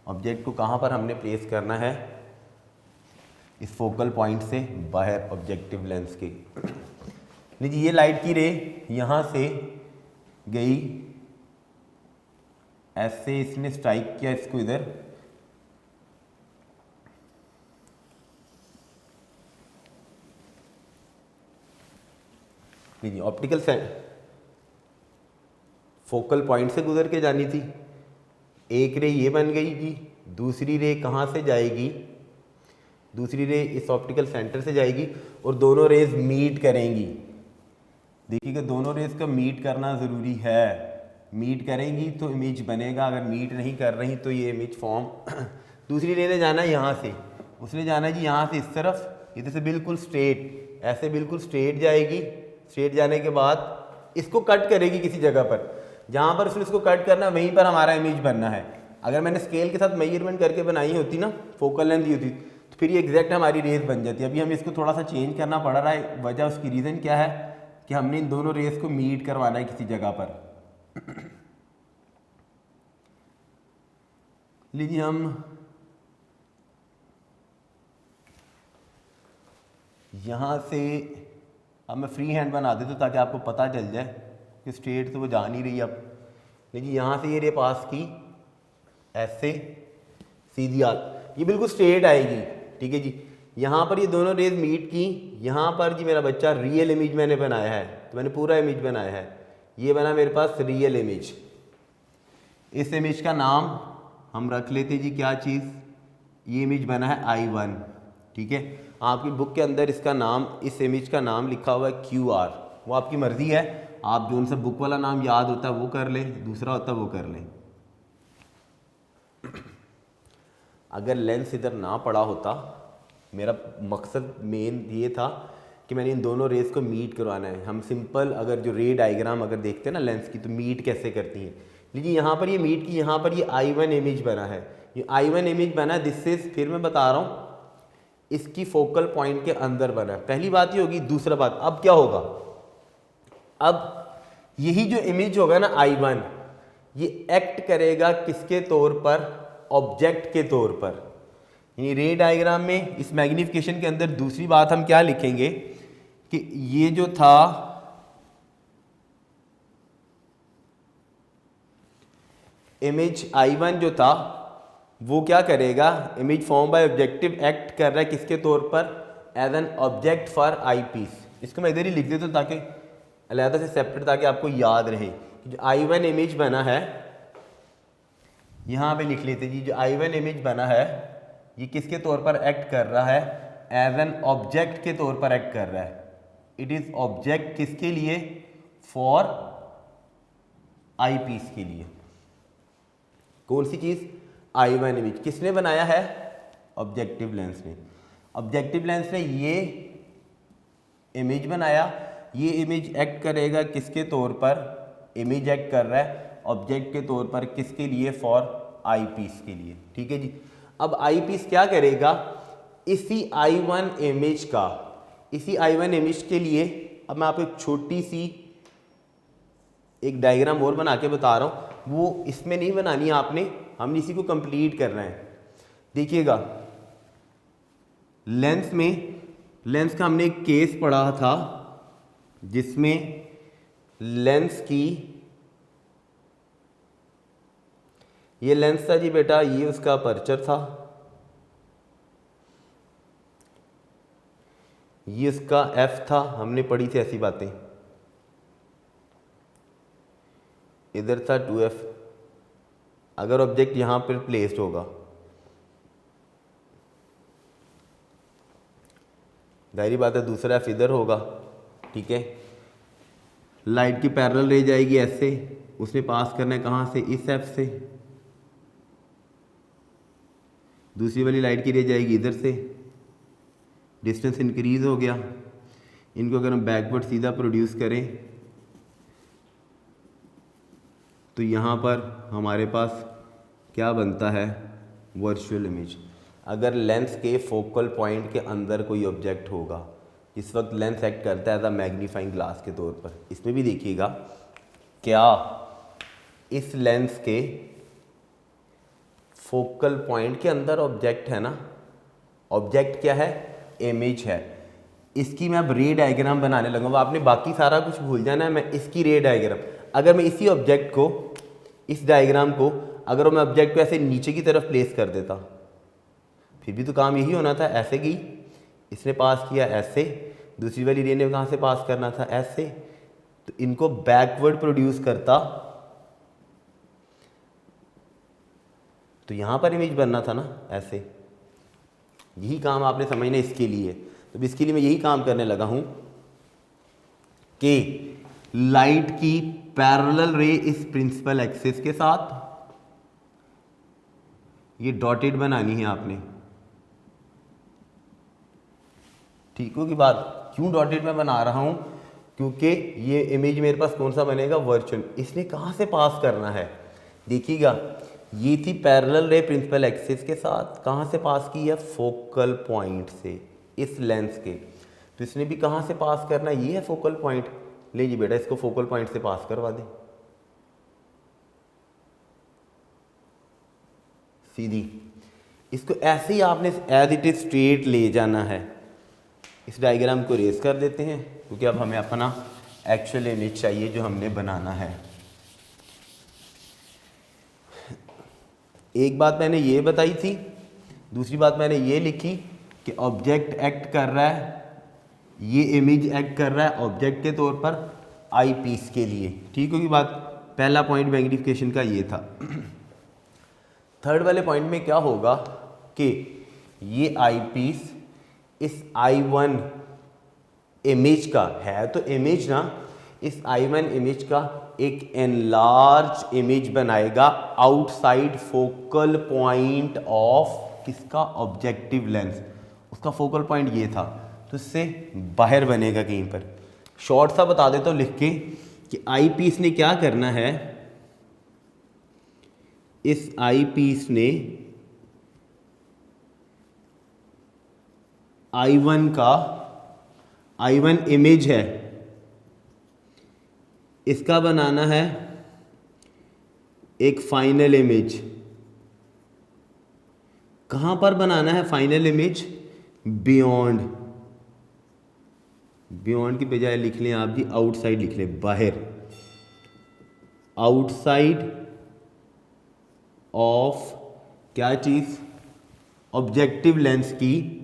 ऑब्जेक्ट को कहाँ पर हमने प्लेस करना है, इस फोकल पॉइंट से बाहर ऑब्जेक्टिव लेंस के। लीजिए ये लाइट की रे यहाँ से गई, ऐसे इसने स्ट्राइक किया इसको इधर, लीजिए ऑप्टिकल फोकल पॉइंट से गुजर के जानी थी। एक रे ये बन गई जी, दूसरी रे कहाँ से जाएगी, दूसरी रे इस ऑप्टिकल सेंटर से जाएगी और दोनों रेज मीट करेंगी। देखिएगा दोनों रेज का मीट करना ज़रूरी है, मीट करेंगी तो इमेज बनेगा, अगर मीट नहीं कर रही तो ये इमेज फॉर्म दूसरी रे ने जाना है यहाँ से, उसने जाना है जी यहाँ से इस तरफ, इधर से बिल्कुल स्ट्रेट, ऐसे बिल्कुल स्ट्रेट जाएगी। स्ट्रेट जाने के बाद इसको कट करेगी किसी जगह पर, जहाँ पर उसने इसको कट करना वहीं पर हमारा इमेज बनना है। अगर मैंने स्केल के साथ मेजरमेंट करके बनाई होती ना, फोकल लेंथ दी होती, तो फिर ये एग्जैक्ट हमारी रेस बन जाती है। अभी हमें इसको थोड़ा सा चेंज करना पड़ रहा है, वजह उसकी रीज़न क्या है कि हमने इन दोनों रेस को मीट करवाना है किसी जगह पर। लीजिए हम यहाँ से, अब मैं फ्री हैंड बना देता ताकि आपको पता चल जाए कि स्ट्रेट तो वो जा नहीं रही। अब देखिए यहाँ से ये रे पास की, ऐसे सीधी ये बिल्कुल स्ट्रेट आएगी, ठीक है जी। यहाँ पर ये दोनों रेज मीट की, यहाँ पर जी मेरा बच्चा रियल इमेज मैंने बनाया है, तो मैंने पूरा इमेज बनाया है, ये बना मेरे पास रियल इमेज। इस इमेज का नाम हम रख लेते जी क्या चीज़, ये इमेज बना है I1, ठीक है। आपकी बुक के अंदर इसका नाम, इस इमेज का नाम लिखा हुआ है QR, वो आपकी मर्ज़ी है, आप जो उनसे बुक वाला नाम याद होता है वो कर लें, दूसरा होता है वो कर लें। अगर लेंस इधर ना पड़ा होता, मेरा मकसद मेन ये था कि मैंने इन दोनों रेस को मीट करवाना है। हम सिंपल अगर जो रे डायग्राम अगर देखते हैं ना लेंस की, तो मीट कैसे करती हैं। लीजिए यहाँ पर ये मीट की, यहाँ पर ये I1 इमेज बना है, ये I1 इमेज बना है, दिस इज, फिर मैं बता रहा हूँ, इसकी फोकल पॉइंट के अंदर बना है। पहली बात ये होगी। दूसरा बात, अब क्या होगा, अब यही जो इमेज होगा ना I1, ये एक्ट करेगा किसके तौर पर, ऑब्जेक्ट के तौर पर। यानी रे डायग्राम में इस मैग्निफिकेशन के अंदर दूसरी बात हम क्या लिखेंगे कि ये जो था इमेज I1 जो था वो क्या करेगा, image form by objective act कर रहा है किसके तौर पर, as an object for eye piece. इसको मैं इधर ही लिख देता हूँ ताकि अलहदा से सेपरेट, ताकि आपको याद रहे कि जो I1 इमेज बना है, यहाँ पे लिख लेते जी, जो I1 इमेज बना है ये किसके तौर पर एक्ट कर रहा है, एज एन ऑब्जेक्ट के तौर पर एक्ट कर रहा है। इट इज ऑब्जेक्ट किसके लिए, फॉर आई पीस के लिए। कौन सी चीज, I1 इमेज किसने बनाया है, ऑब्जेक्टिव लेंस ने। ऑब्जेक्टिव लेंस ने ये इमेज बनाया, ये इमेज एक्ट करेगा किसके तौर पर, इमेज एक्ट कर रहा है ऑब्जेक्ट के तौर पर, किसके लिए, फॉर आई पीस के लिए, ठीक है जी। अब आई पीस क्या करेगा, इसी I1 इमेज का, इसी I1 इमेज के लिए, अब मैं आपको एक छोटी सी एक डायग्राम और बना के बता रहा हूँ, वो इसमें नहीं बनानी आपने, हमने इसी को कंप्लीट करना है। देखिएगा लेंस में, लेंस का हमने एक केस पढ़ा था जिसमें लेंस की ये लेंस था जी बेटा, ये उसका अपर्चर था, ये उसका एफ था, हमने पढ़ी थी ऐसी बातें। इधर था 2f। अगर ऑब्जेक्ट यहां पर प्लेस्ड होगा, जाहिर बात है दूसरा एफ इधर होगा, ठीक है। लाइट की पैरेलल रे जाएगी ऐसे, उसने पास करना है कहाँ से, इस एफ से। दूसरी वाली लाइट की रे जाएगी इधर से, डिस्टेंस इंक्रीज हो गया। इनको अगर हम बैकवर्ड सीधा प्रोड्यूस करें तो यहाँ पर हमारे पास क्या बनता है, वर्चुअल इमेज। अगर लेंस के फोकल पॉइंट के अंदर कोई ऑब्जेक्ट होगा, इस वक्त लेंस एक्ट करता है एज अ मैग्नीफाइंग ग्लास के तौर पर। इसमें भी देखिएगा, क्या इस लेंस के फोकल पॉइंट के अंदर ऑब्जेक्ट है ना, ऑब्जेक्ट क्या है, इमेज है। इसकी मैं अब रे डायग्राम बनाने लगूंगा, आपने बाकी सारा कुछ भूल जाना है, मैं इसकी रे डायग्राम, अगर मैं इसी ऑब्जेक्ट को, इस डायग्राम को, अगर मैं ऑब्जेक्ट को ऐसे नीचे की तरफ प्लेस कर देता, फिर भी तो काम यही होना था, ऐसे की इसने पास किया ऐसे, दूसरी वाली रे ने कहाँ से पास करना था, ऐसे, तो इनको बैकवर्ड प्रोड्यूस करता तो यहाँ पर इमेज बनना था ना, ऐसे। यही काम आपने समझना इसके लिए। तो इसके लिए मैं यही काम करने लगा हूँ कि लाइट की पैरेलल रे इस प्रिंसिपल एक्सिस के साथ, ये डॉटेड बनानी है आपने, ठीक हो की बात। क्यों डॉटेड मैं बना रहा हूं, क्योंकि ये इमेज मेरे पास कौन सा बनेगा, वर्चुअल। इसने कहां से पास करना है, देखिएगा, ये थी पैरेलल रे प्रिंसिपल एक्सिस के साथ, कहां से पास की है, फोकल पॉइंट से, इस लेंस के। तो इसने भी कहां से पास करना है, ये है फोकल पॉइंट। ले जी बेटा, इसको फोकल पॉइंट से पास करवा दे सीधी। इसको ऐसे ही आपने एज इट इज स्ट्रेट ले जाना है। इस डायग्राम को रेस कर देते हैं, क्योंकि अब हमें अपना एक्चुअल इमेज चाहिए जो हमने बनाना है। एक बात मैंने ये बताई थी, दूसरी बात मैंने ये लिखी कि ऑब्जेक्ट एक्ट कर रहा है, ये इमेज एक्ट कर रहा है ऑब्जेक्ट के तौर पर आई पीस के लिए, ठीक होगी बात। पहला पॉइंट मैग्नीफिकेशन का ये था। थर्ड वाले पॉइंट में क्या होगा कि ये आई पीस इस I1 इमेज का है, तो इमेज ना, इस I1 इमेज का एक एनलार्ज इमेज बनाएगा आउटसाइड फोकल पॉइंट ऑफ किसका, ऑब्जेक्टिव लेंस। उसका फोकल पॉइंट ये था, तो इससे बाहर बनेगा कहीं पर। शॉर्ट सा बता देता हूँ लिख के कि आई पीस ने क्या करना है, इस आई पीस ने I1 का, I1 इमेज है, इसका बनाना है एक फाइनल इमेज। कहां पर बनाना है फाइनल इमेज, बियॉन्ड। बियॉन्ड की बजाय लिख लें आप जी आउटसाइड लिख लें, बाहर, आउटसाइड ऑफ क्या चीज, ऑब्जेक्टिव लेंस की,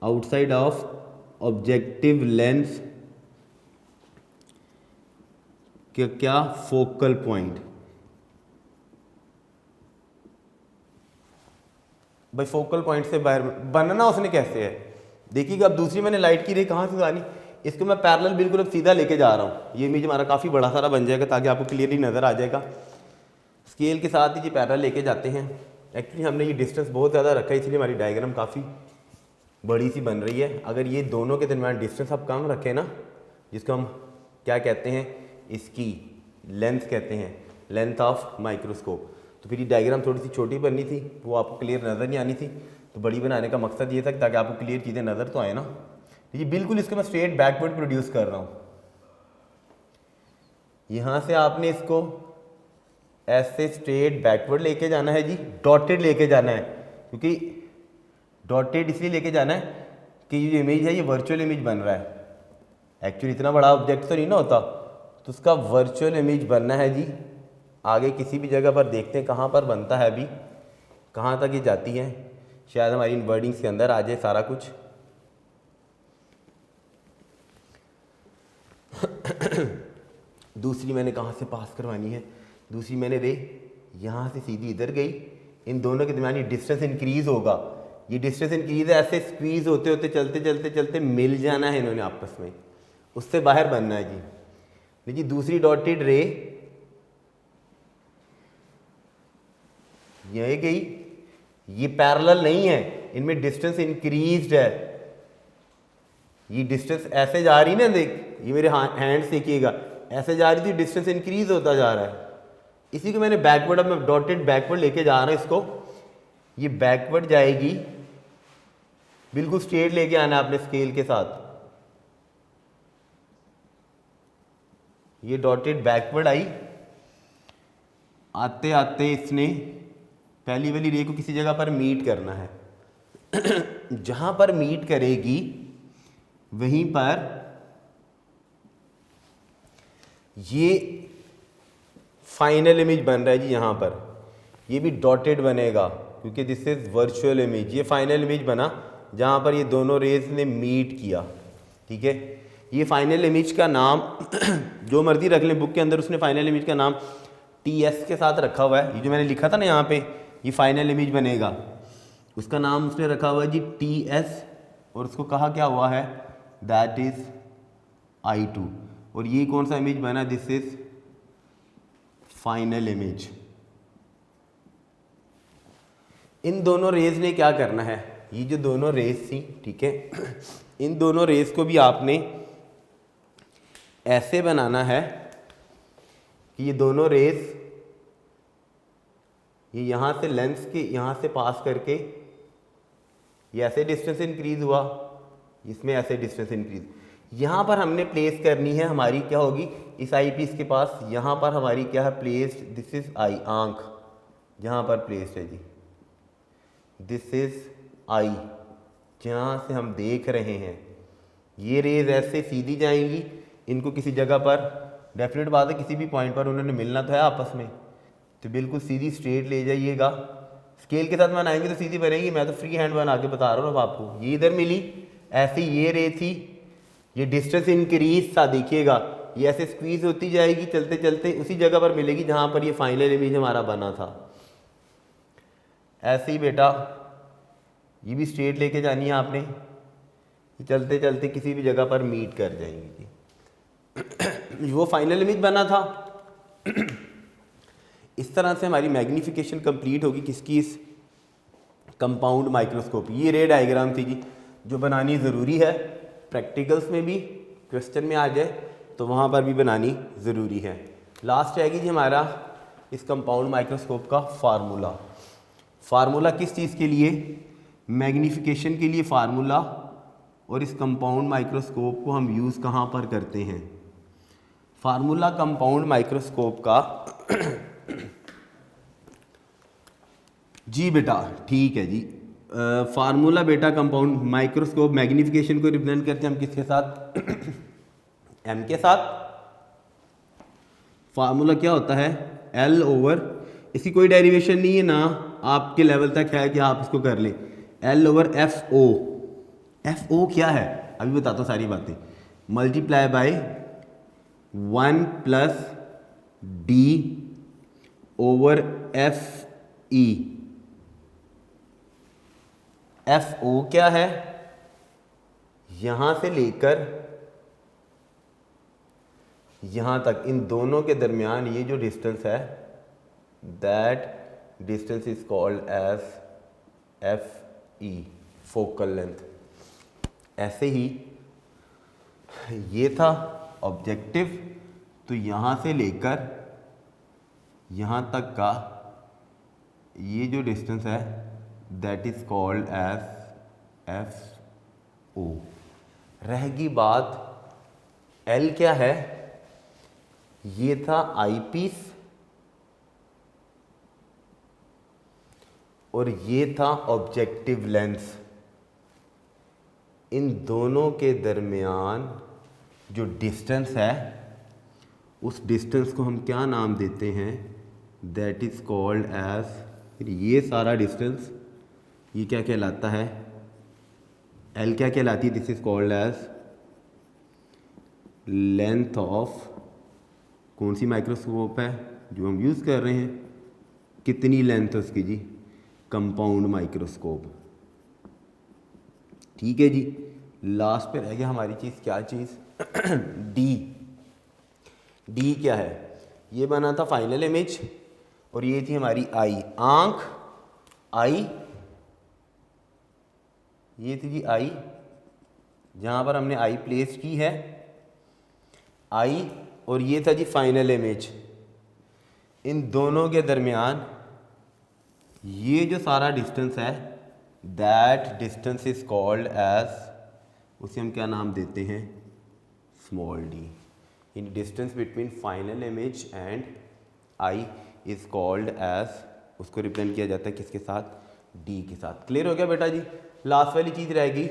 आउटसाइड ऑफ ऑब्जेक्टिव लेंस क्या, फोकल पॉइंट। भाई फोकल पॉइंट से बाहर बनना उसने कैसे है, देखिएगा। अब दूसरी मैंने लाइट की रे कहाँ से डाली, इसको मैं पैरेलल बिल्कुल अब सीधा लेके जा रहा हूँ। ये इमेज हमारा काफ़ी बड़ा सारा बन जाएगा ताकि आपको क्लियरली नज़र आ जाएगा। स्केल के साथ ही जी पैरेलल लेके जाते हैं। एक्चुअली हमने ये डिस्टेंस बहुत ज़्यादा रखा है, इसलिए हमारी डायग्राम काफ़ी बड़ी सी बन रही है। अगर ये दोनों के दरमियान डिस्टेंस आप कम रखें ना, जिसको हम क्या कहते हैं, इसकी लेंथ कहते हैं, लेंथ ऑफ माइक्रोस्कोप, तो फिर ये डायग्राम थोड़ी सी छोटी बननी थी, वो आपको क्लियर नज़र नहीं आनी थी। तो बड़ी बनाने का मकसद ये था ताकि आपको क्लियर चीज़ें नज़र तो आए ना। तो ये बिल्कुल इसको मैं स्ट्रेट बैकवर्ड प्रोड्यूस कर रहा हूँ। यहाँ से आपने इसको ऐसे स्ट्रेट बैकवर्ड लेके जाना है जी, डॉटेड लेके जाना है, क्योंकि डॉटेड इसलिए लेके जाना है कि ये इमेज है ये वर्चुअल इमेज बन रहा है। एक्चुअली इतना बड़ा ऑब्जेक्ट तो नहीं ना होता, तो उसका वर्चुअल इमेज बनना है जी आगे किसी भी जगह पर देखते हैं कहाँ पर बनता है, अभी कहाँ तक ये जाती है, शायद हमारी इन वर्डिंग्स के अंदर आ जाए सारा कुछ। दूसरी मैंने कहाँ से पास करवानी है, दूसरी मैंने रे यहाँ से सीधी इधर गई, इन दोनों के दरमियान ये डिस्टेंस इंक्रीज़ होगा, ये डिस्टेंस इंक्रीज़ है, ऐसे स्क्वीज़ होते होते चलते चलते चलते मिल जाना है इन्होंने आपस में, उससे बाहर बनना है जी। देखिए दूसरी डॉटेड रे ये गई, ये पैरेलल नहीं है, इनमें डिस्टेंस इंक्रीज्ड है, ये डिस्टेंस ऐसे जा रही ना, देख ये मेरे हैंड देखिएगा ऐसे जा रही थी, डिस्टेंस इंक्रीज होता जा रहा है। इसी को मैंने बैकवर्ड, अब मैं डॉटेड बैकवर्ड लेके जा रहा हूं इसको, ये बैकवर्ड जाएगी, बिल्कुल स्ट्रेट लेके आना है अपने स्केल के साथ। ये डॉटेड बैकवर्ड आई, आते आते इसने पहली वाली रे को किसी जगह पर मीट करना है। जहां पर मीट करेगी वहीं पर ये फाइनल इमेज बन रहा है जी। यहाँ पर ये भी डॉटेड बनेगा क्योंकि दिस इज वर्चुअल इमेज। ये फाइनल इमेज बना जहाँ पर ये दोनों रेज ने मीट किया, ठीक है। ये फाइनल इमेज का नाम जो मर्जी रख लें बुक के अंदर, उसने फाइनल इमेज का नाम TS के साथ रखा हुआ है। ये जो मैंने लिखा था ना यहाँ पे, ये फाइनल इमेज बनेगा, उसका नाम उसने रखा हुआ है जी TS, और उसको कहा क्या हुआ है, दैट इज I2। और ये कौन सा इमेज बना, दिस इज फाइनल इमेज। इन दोनों रेज ने क्या करना है, ये जो दोनों रेज थी, ठीक है, इन दोनों रेज को भी आपने ऐसे बनाना है कि ये दोनों रेज ये यहाँ से लेंस के यहाँ से पास करके ये ऐसे डिस्टेंस इंक्रीज हुआ, इसमें ऐसे डिस्टेंस इंक्रीज, यहाँ पर हमने प्लेस करनी है हमारी क्या होगी, इस आई पीस के पास यहाँ पर हमारी क्या है प्लेस्ड, दिस इज आई, आंख यहाँ पर प्लेस्ड है जी, दिस इज आई, जहाँ से हम देख रहे हैं। ये रेज ऐसे सीधी जाएंगी, इनको किसी जगह पर, डेफिनेट बात है किसी भी पॉइंट पर उन्होंने मिलना तो है आपस में, तो बिल्कुल सीधी स्ट्रेट ले जाइएगा। स्केल के साथ बनाएंगे तो सीधी बनेगी, मैं तो फ्री हैंड बना के बता रहा हूँ अब आपको। ये इधर मिली, ऐसे ये रे थी, ये डिस्टेंस इंक्रीज था, देखिएगा ये ऐसे स्क्वीज होती जाएगी, चलते चलते उसी जगह पर मिलेगी जहाँ पर ये फाइनल इमेज हमारा बना था। ऐसे ही बेटा ये भी स्ट्रेट लेके जानी है आपने, चलते चलते किसी भी जगह पर मीट कर जाएंगी जी। वो फाइनल इमेज बना था। इस तरह से हमारी मैग्नीफिकेशन कंप्लीट होगी किसकी, इस कंपाउंड माइक्रोस्कोप। ये रे डायग्राम थी जी जो बनानी ज़रूरी है, प्रैक्टिकल्स में भी क्वेश्चन में आ जाए तो वहाँ पर भी बनानी ज़रूरी है। लास्ट आएगी जी हमारा इस कंपाउंड माइक्रोस्कोप का फार्मूला। फार्मूला किस चीज़ के लिए, मैग्नीफिकेशन के लिए फार्मूला, और इस कंपाउंड माइक्रोस्कोप को हम यूज़ कहाँ पर करते हैं। फार्मूला कंपाउंड माइक्रोस्कोप का जी बेटा ठीक है जी, फार्मूला बेटा कंपाउंड माइक्रोस्कोप मैग्नीफिकेशन को रिप्रेजेंट करते हैं हम किसके साथ, m के साथ। फार्मूला क्या होता है, L ओवर, इसकी कोई डेरिवेशन नहीं है ना आपके लेवल तक है कि आप इसको कर लें, L ओवर FO। FO क्या है अभी बताता हूँ सारी बातें, multiply by 1 plus D over FE। FO क्या है, यहां से लेकर यहां तक इन दोनों के दरमियान ये जो डिस्टेंस है, that distance is called as FE, focal length. ऐसे ही ये था ऑब्जेक्टिव, तो यहां से लेकर यहां तक का ये जो डिस्टेंस है that is called as FO। रहेगी बात L क्या है, ये था आई पीस और ये था ऑब्जेक्टिव लेंस। इन दोनों के दरमियान जो डिस्टेंस है उस डिस्टेंस को हम क्या नाम देते हैं, दैट इज़ कॉल्ड एज, फिर ये सारा डिस्टेंस ये क्या कहलाता है, एल क्या कहलाती है, this is called as length of, कौन सी माइक्रोस्कोप है जो हम यूज़ कर रहे हैं, कितनी लेंथ है उसकी जी, कंपाउंड माइक्रोस्कोप। ठीक है जी। लास्ट पे रह गया हमारी चीज़, क्या चीज़ डी। डी क्या है, ये बना था फाइनल इमेज और ये थी हमारी आई, आंख, आई, ये थी जी आई, जहाँ पर हमने आई प्लेस की है, आई, और ये था जी फाइनल इमेज। इन दोनों के दरमियान ये जो सारा डिस्टेंस है, that distance is called as, उसे हम क्या नाम देते हैं, small D. In distance between final image and eye is called as, उसको रिप्रेजेंट किया जाता है किसके साथ, डी के साथ। क्लियर हो गया बेटा जी। लास्ट वाली चीज़ रहेगी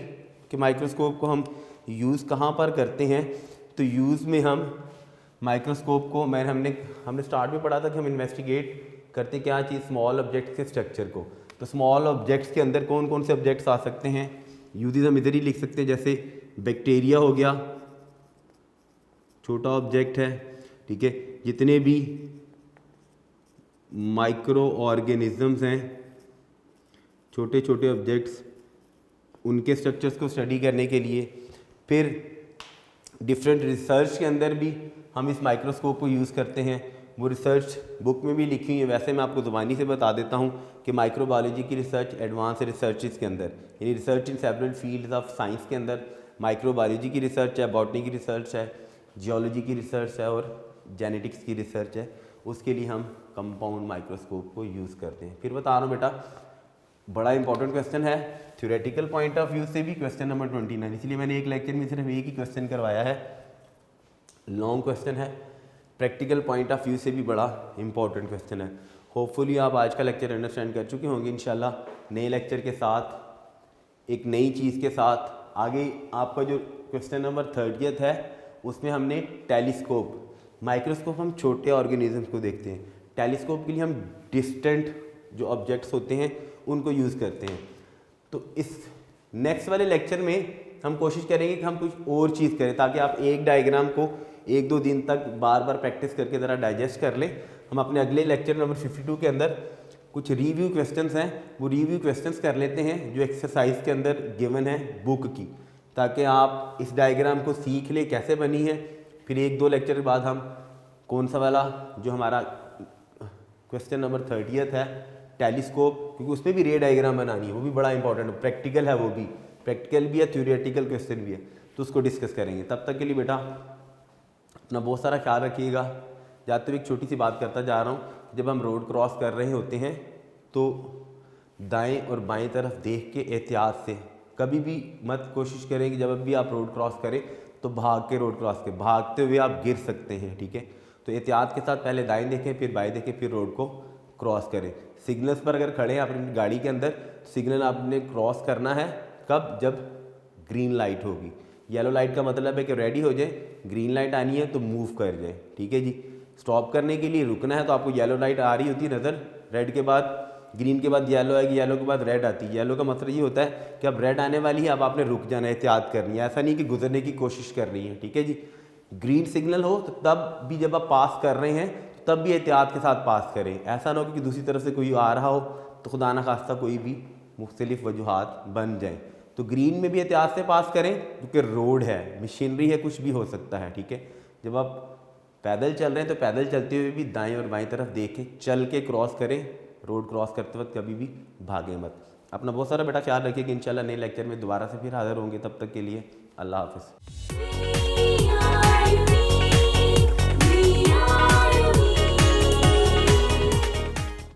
कि माइक्रोस्कोप को हम यूज़ कहाँ पर करते हैं, तो यूज़ में हम माइक्रोस्कोप को, हमने स्टार्ट में पढ़ा था कि हम इन्वेस्टिगेट करते क्या चीज़, स्मॉल ऑब्जेक्ट्स के स्ट्रक्चर को। तो स्मॉल ऑब्जेक्ट्स के अंदर कौन कौन से ऑब्जेक्ट्स आ सकते हैं, यूजेस हम इधर ही लिख सकते हैं, जैसे बैक्टीरिया हो गया, छोटा ऑब्जेक्ट है, ठीक है। जितने भी माइक्रो ऑर्गेनिजम्स हैं, छोटे छोटे ऑब्जेक्ट्स, उनके स्ट्रक्चर्स को स्टडी करने के लिए, फिर डिफरेंट रिसर्च के अंदर भी हम इस माइक्रोस्कोप को यूज़ करते हैं। वो रिसर्च बुक में भी लिखी हुई है, वैसे मैं आपको ज़ुबानी से बता देता हूँ कि माइक्रोबायोलॉजी की रिसर्च एडवांस रिसर्चेस के अंदर, यानी research in several fields of science के अंदर माइक्रोबायोलॉजी की रिसर्च है, बॉटनी की रिसर्च है, जियोलॉजी की रिसर्च है और जेनेटिक्स की रिसर्च है। उसके लिए हम कंपाउंड माइक्रोस्कोप को यूज़ करते हैं। फिर बता रहा हूँ बेटा, बड़ा इंपॉर्टेंट क्वेश्चन है, थ्योरेटिकल पॉइंट ऑफ व्यू से भी क्वेश्चन नंबर 29, इसलिए मैंने एक लेक्चर में सिर्फ एक ही क्वेश्चन करवाया है, लॉन्ग क्वेश्चन है। प्रैक्टिकल पॉइंट ऑफ व्यू से भी बड़ा इंपॉर्टेंट क्वेश्चन है। होपफुली आप आज का लेक्चर अंडरस्टैंड कर चुके होंगे। इंशाल्लाह नए लेक्चर के साथ, एक नई चीज़ के साथ आगे आपका जो क्वेश्चन नंबर 30 है, उसमें हमने टेलीस्कोप, माइक्रोस्कोप हम छोटे ऑर्गेनिजम्स को देखते हैं, टेलीस्कोप के लिए हम डिस्टेंट जो ऑब्जेक्ट्स होते हैं उनको यूज़ करते हैं। तो इस नेक्स्ट वाले लेक्चर में हम कोशिश करेंगे कि हम कुछ और चीज़ करें, ताकि आप एक डायग्राम को 1-2 दिन तक बार बार प्रैक्टिस करके ज़रा डाइजेस्ट कर लें। हम अपने अगले लेक्चर नंबर 52 के अंदर कुछ रिव्यू क्वेश्चंस हैं, वो रिव्यू क्वेश्चंस कर लेते हैं जो एक्सरसाइज के अंदर गिवन है बुक की, ताकि आप इस डायग्राम को सीख लें कैसे बनी है। फिर 1-2 लेक्चर के बाद हम कौन सा वाला जो हमारा क्वेश्चन नंबर 30 है, टेलीस्कोप, क्योंकि उसमें भी रे डायग्राम बनानी है, वो भी बड़ा इंपॉर्टेंट है, प्रैक्टिकल है, वो भी प्रैक्टिकल भी है, थ्योरेटिकल क्वेश्चन भी है, तो उसको डिस्कस करेंगे। तब तक के लिए बेटा अपना बहुत सारा ख्याल रखिएगा। जाते हुए एक छोटी सी बात करता जा रहा हूँ, जब हम रोड क्रॉस कर रहे होते हैं तो दाएं और बाएं तरफ देख के एहतियात से, कभी भी मत कोशिश करें कि जब भी आप रोड क्रॉस करें तो भाग के रोड क्रॉस करें, भागते हुए आप गिर सकते हैं, ठीक है। तो एहतियात के साथ पहले दाएं देखें, फिर बाएं देखें, फिर रोड को क्रॉस करें। सिग्नल्स पर अगर खड़े हैं अपनी गाड़ी के अंदर, सिग्नल आपने क्रॉस करना है कब, जब ग्रीन लाइट होगी। येलो लाइट का मतलब है कि रेडी हो जाए, ग्रीन लाइट आनी है तो मूव कर जाए, ठीक है जी। स्टॉप करने के लिए रुकना है तो आपको येलो लाइट आ रही होती है नज़र, रेड के बाद ग्रीन के बाद येलो आएगी, येलो के बाद रेड आती है। येलो का मतलब ये होता है कि अब रेड आने वाली है, अब आपने रुक जाना है, एहतियात करनी है, ऐसा नहीं कि गुजरने की कोशिश कर रही है, ठीक है जी। ग्रीन सिग्नल हो तो तब भी जब आप पास कर रहे हैं तब भी एहतियात के साथ पास करें, ऐसा ना हो कि दूसरी तरफ से कोई आ रहा हो तो खुदा न खास्ता कोई भी मुख्तलिफ वजूहात बन जाए। तो ग्रीन में भी एहतियात से पास करें, क्योंकि रोड है, मशीनरी है, कुछ भी हो सकता है, ठीक है। जब आप पैदल चल रहे हैं तो पैदल चलते हुए भी दाएं और बाएं तरफ देखें, चल के क्रॉस करें, रोड क्रॉस करते वक्त कभी भी भागें मत। अपना बहुत सारा बेटा ख्याल रखिए कि इंशाल्लाह नए लेक्चर में दोबारा से फिर हाजिर होंगे। तब तक के लिए अल्लाह हाफिज़।